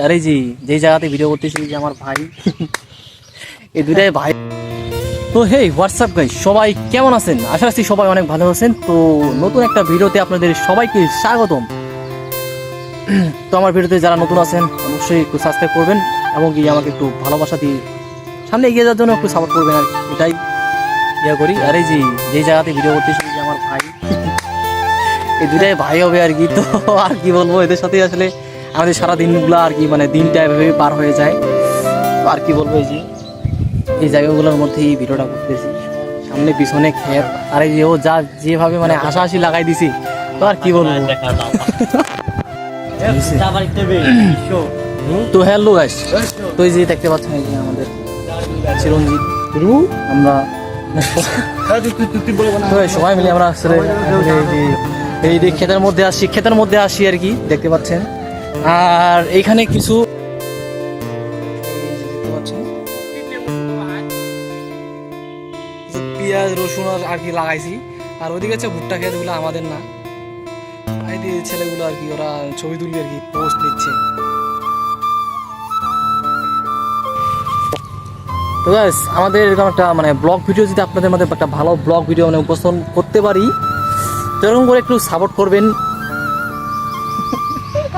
আরে জি যেই জায়গাতে ভিডিও করতেছি যে আমার ভাই এই দুটাই ভাই। তো হেই হোয়াটসঅ্যাপ গাইস, সবাই কেমন আছেন? আশা রাখছি সবাই অনেক ভালো আছেন। তো নতুন একটা ভিডিওতে আপনাদের সবাইকে স্বাগতম। তো আমার ভিডিওতে যারা নতুন আছেন অবশ্যই একটু সাবস্ক্রাইব করবেন এবং কি আমাকে একটু ভালোবাসা দিয়ে সামনে এগিয়ে যাওয়ার জন্য একটু সাপোর্ট করবেন, আর এটাই ইয়ে করি। আরে জি যেই জায়গাতে ভিডিও করতেছি যে আমার ভাই এই দুটাই ভাই হবে আর কি। তো আর কি বলবো, এদের সাথে আসলে আমাদের সারা দিনগুলো আর কি মানে দিনটা এভাবে পার হয়ে যায়। তো আর কি বলবো, এই জায়গাগুলোর মধ্যেই ভিডিওটা করতেছি, সামনে পিছনে ক্ষেত, আর এই যে ও যা যেভাবে মানে হাসাহাসি লাগাই দিছি, তো আর কি বলবো। তো হ্যালো গাইস, তো এই যে দেখতে পাচ্ছেন এই যে আমাদের চিরঞ্জিত আমরা সবাই মিলে আমরা আসলে এই যে ক্ষেতের মধ্যে আসি আর কি, দেখতে পাচ্ছেন। আর এইখানে কিছু পেঁয়াজ রসুন আর কি লাগাইছি, আর ওইদিকে হচ্ছে ভুট্টা ক্ষেতগুলো আমাদের না, এই ছেলেগুলো আর কি ওরা ছবি তুলবে আর কি, পোস্ট দিচ্ছে। তো গাইস আমাদের এরকম একটা মানে ব্লগ ভিডিও যদি আপনাদের মধ্যে একটা ভালো ব্লগ ভিডিও মানে উপস্থাপন করতে পারি, তো এরকম করে একটু সাপোর্ট করবেন।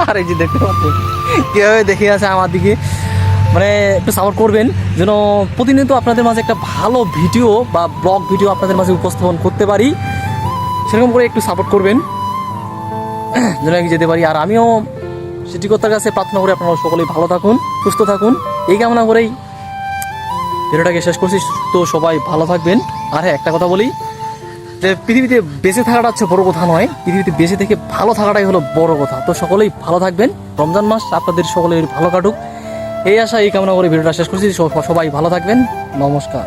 আর এই যে দেখতে পাচ্ছেন কীভাবে দেখে আছে আমার দিকে, মানে একটু সাপোর্ট করবেন যেন প্রতিনিয়ত আপনাদের মাঝে একটা ভালো ভিডিও বা ব্লগ ভিডিও আপনাদের মাঝে উপস্থাপন করতে পারি, সেরকম করে একটু সাপোর্ট করবেন যেন এগিয়ে যেতে পারি। আর আমিও সৃষ্টিকর্তার কাছে প্রার্থনা করি আপনারা সকলেই ভালো থাকুন, সুস্থ থাকুন, এই কামনা করেই ভিডিওটাকে শেষ করছি। তো সবাই ভালো থাকবেন। আর হ্যাঁ একটা কথা বলি, যে পৃথিবীতে বেঁচে থাকাটা হচ্ছে বড় কথা নয়, পৃথিবীতে বেঁচে থেকে ভালো থাকাটাই হলো বড় কথা। তো সকলেই ভালো থাকবেন, রমজান মাস আপনাদের সকলের ভালো কাটুক এই আশা এই কামনা করে ভিডিওটা শেষ করছি। সবাই ভালো থাকবেন, নমস্কার।